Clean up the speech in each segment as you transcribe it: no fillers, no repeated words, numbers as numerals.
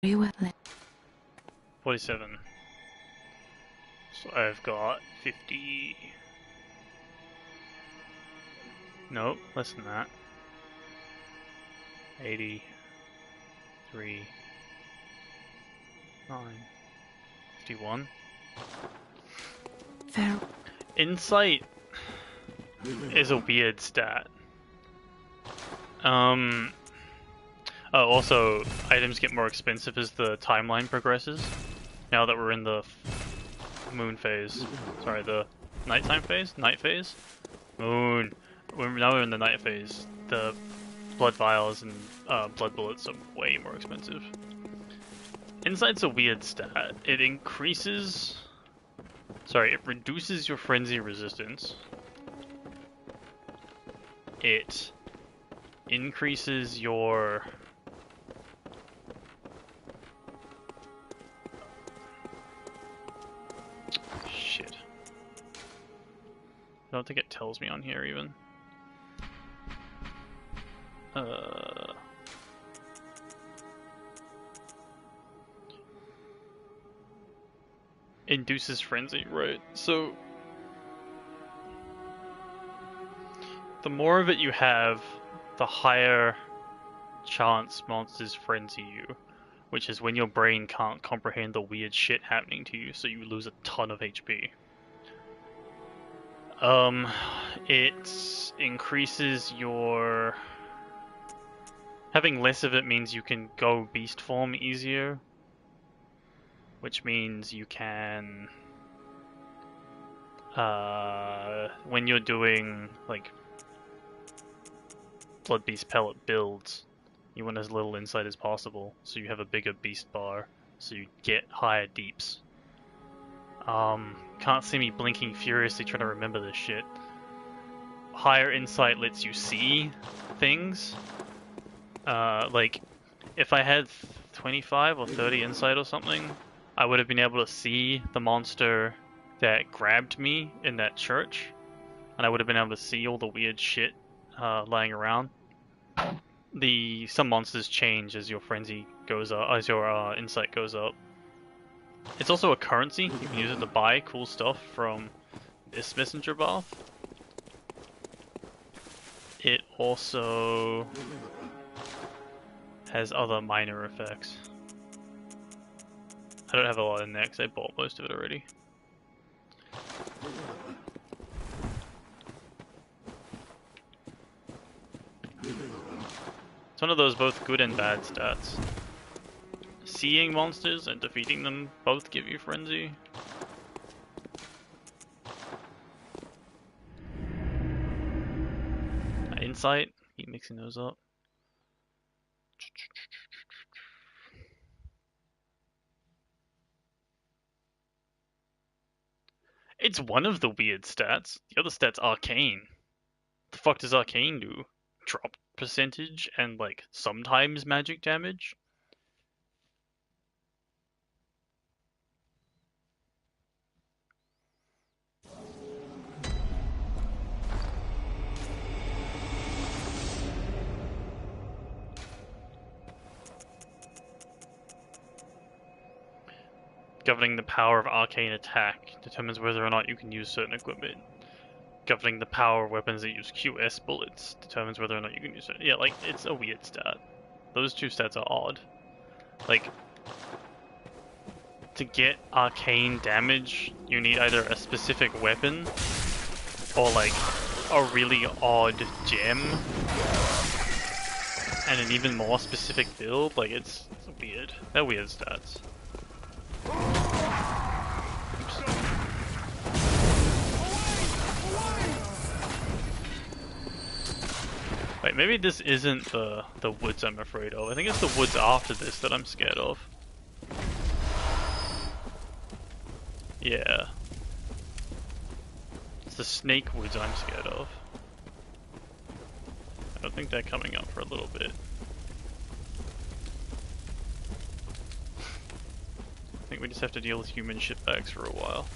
Very well. 47. So I've got 50. Nope, less than that. 83. 9. 51. Fair. Insight is a weird stat. Oh, also, items get more expensive as the timeline progresses. Now that we're in the moon phase. Sorry, the nighttime phase? Night phase? Moon. Now we're in the night phase. The blood vials and blood bullets are way more expensive. Insight's a weird stat. It increases... Sorry, it reduces your frenzy resistance. It increases your... Shit. I don't think it tells me on here even. Induces frenzy, right? So the more of it you have, the higher chance monsters frenzy you, which is when your brain can't comprehend the weird shit happening to you, so you lose a ton of HP. It increases your... Having less of it means you can go beast form easier, which means you can... when you're doing, like, Blood Beast Pellet builds, you want as little insight as possible, so you have a bigger beast bar, so you get higher deeps. Can't see me blinking furiously trying to remember this shit. Higher insight lets you see things. Like, if I had 25 or 30 insight or something, I would have been able to see the monster that grabbed me in that church, and I would have been able to see all the weird shit lying around. Some monsters change as your frenzy goes up, as your insight goes up. It's also a currency. You can use it to buy cool stuff from this messenger bath. It also has other minor effects. I don't have a lot in there because I bought most of it already. It's one of those both good and bad stats. Seeing monsters and defeating them both give you frenzy. Insight, keep mixing those up. It's one of the weird stats. The other stat's arcane. The fuck does arcane do? Drop percentage and like sometimes magic damage? Governing the power of arcane attack determines whether or not you can use certain equipment. Governing the power of weapons that use QS bullets determines whether or not you can use it. Yeah, like, it's a weird stat. Those two stats are odd. Like, to get arcane damage, you need either a specific weapon or like a really odd gem and an even more specific build. Like, it's weird. They're weird stats. Wait, maybe this isn't the woods I'm afraid of. I think it's the woods after this that I'm scared of. Yeah. It's the snake woods I'm scared of. I don't think they're coming up for a little bit. I think we just have to deal with human shitbags for a while.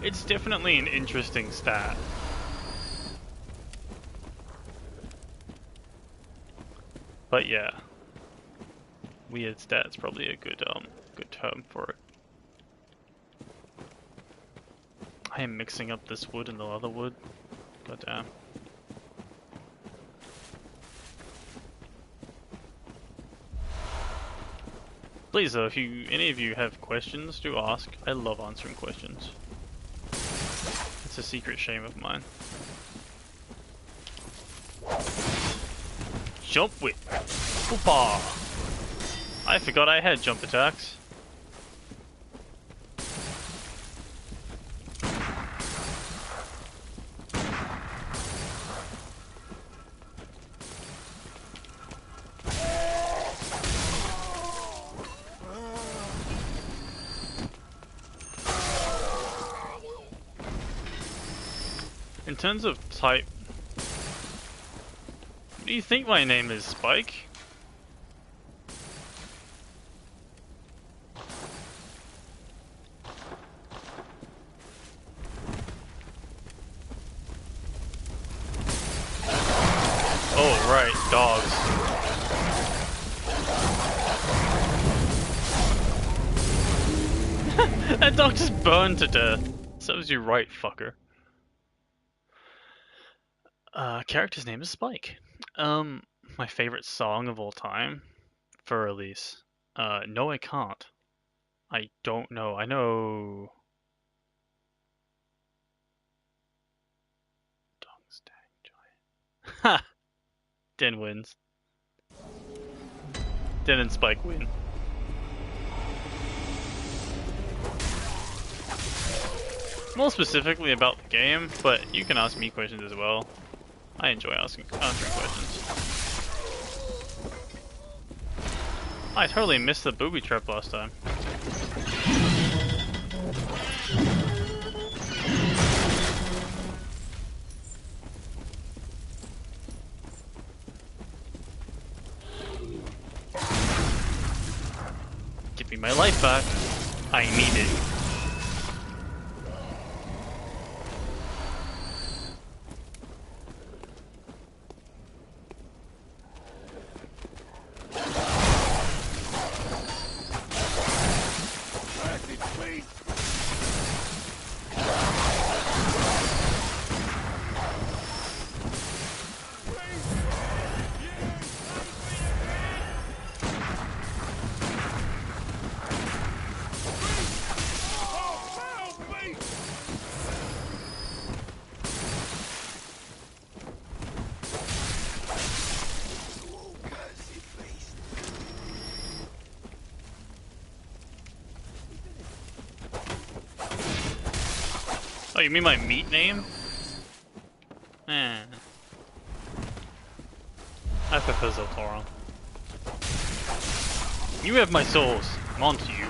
It's definitely an interesting stat. But yeah. Weird stat's probably a good term for it. I am mixing up this wood and the other wood. God damn. Please though, if any of you have questions, do ask. I love answering questions. It's a secret shame of mine. Jump whip! Hoopa! I forgot I had jump attacks. In terms of type, what do you think my name is, Spike? Oh, right, dogs. That dog just burned to death. Serves you right, fucker. Character's name is Spike. My favorite song of all time for release. No, I can't. I don't know. I know. Dog's dang giant. Ha! Den wins. Den and Spike win. More specifically about the game, but you can ask me questions as well. I enjoy answering questions. I totally missed the booby trap last time. Give me my life back. I need it. Oh, you mean my meat name? Eh. I prefer Zoltoron. You have my souls. I'm on to you.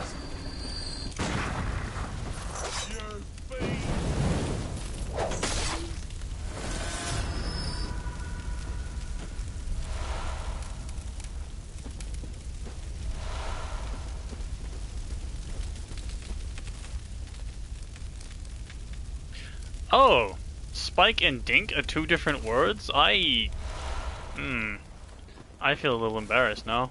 Oh, Spike and Dink are two different words? I feel a little embarrassed now.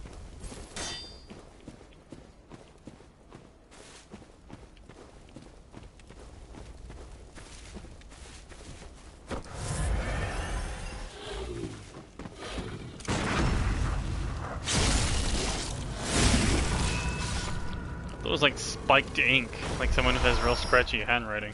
It was like spiked ink, like someone who has real scratchy handwriting.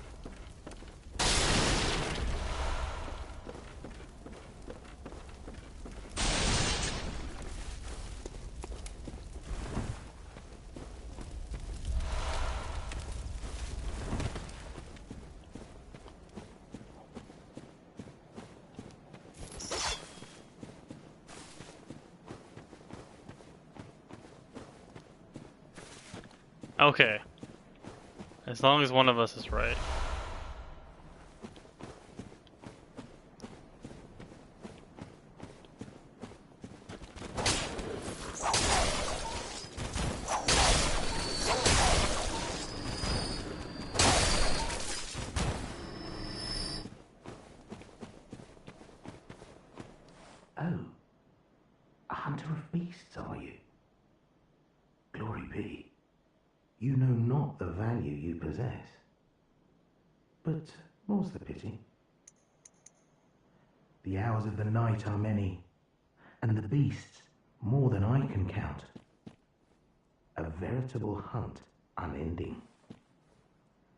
Okay. As long as one of us is right. pity. You know not the value you possess. But more's the pity. The hours of the night are many, and the beasts more than I can count. A veritable hunt unending.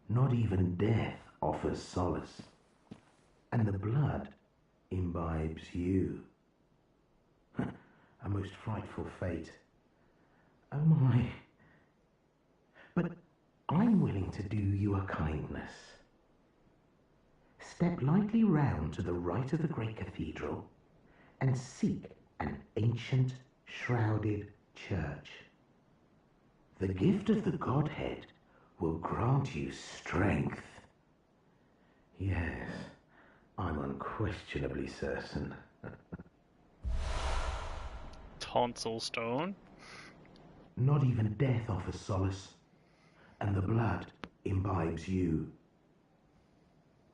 Not even death offers solace, and the blood imbibes you. A most frightful fate. Oh my. But I'm willing to do you a kindness. Step lightly round to the right of the great cathedral and seek an ancient, shrouded church. The gift of the Godhead will grant you strength. Yes, I'm unquestionably certain. Tonsil stone? Not even death offers solace, and the blood imbibes you.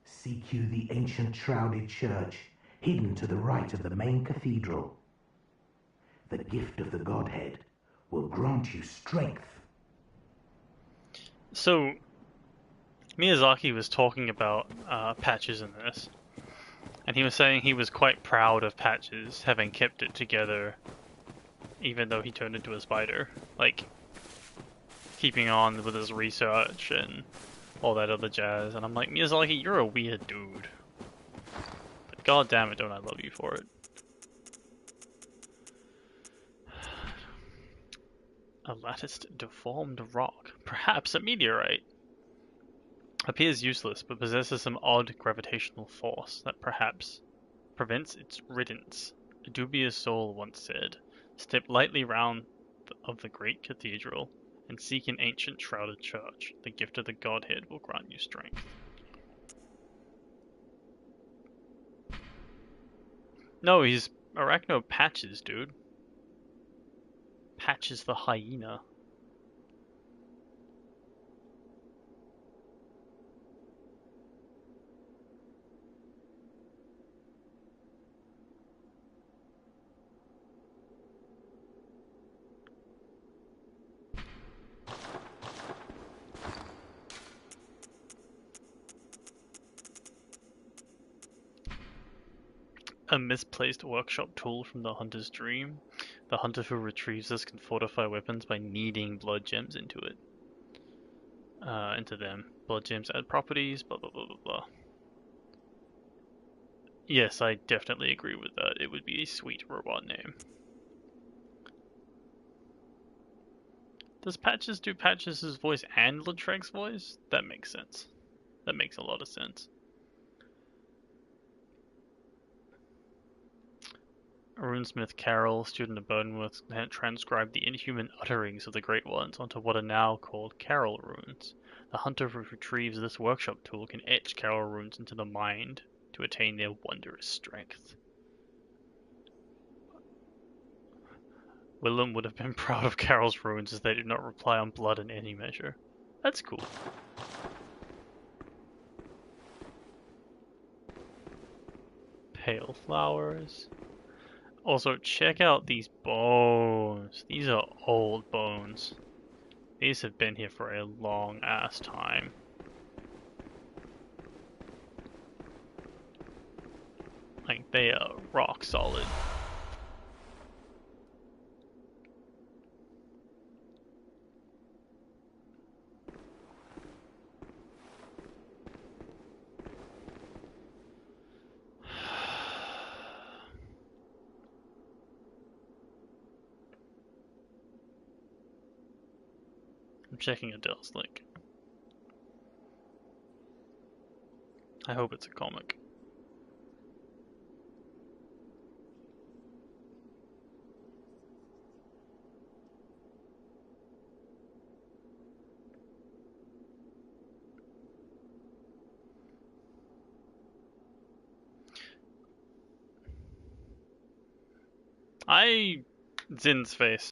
Seek you the ancient shrouded church, hidden to the right of the main cathedral. The gift of the Godhead will grant you strength. So, Miyazaki was talking about Patches in this, and he was saying he was quite proud of Patches having kept it together even though he turned into a spider. Like, keeping on with his research and all that other jazz, and I'm like, Miyazaki, you're a weird dude. But god damn it, don't I love you for it. A latticed, deformed rock, perhaps a meteorite. Appears useless, but possesses some odd gravitational force that perhaps prevents its riddance. A dubious soul once said, "Step lightly round of the great cathedral, and seek an ancient shrouded church. The gift of the Godhead will grant you strength." No, he's Arachno Patches, dude. Patches the hyena. A misplaced workshop tool from the hunter's dream. The hunter who retrieves this can fortify weapons by kneading blood gems into it. Into them. Blood gems add properties, blah blah blah blah blah. Yes, I definitely agree with that. It would be a sweet robot name. Does Patches do Patches' voice and Lautrec's voice? That makes sense. That makes a lot of sense. Runesmith Carroll, student of Burnworth, transcribed the inhuman utterings of the Great Ones onto what are now called Carroll runes. The hunter who retrieves this workshop tool can etch Carroll runes into the mind to attain their wondrous strength. Willem would have been proud of Carroll's runes as they do not rely on blood in any measure. That's cool. Pale flowers. Also, check out these bones. These are old bones. These have been here for a long ass time. Like, they are rock solid. I'm checking Adele's link. I hope it's a comic. Zin's face.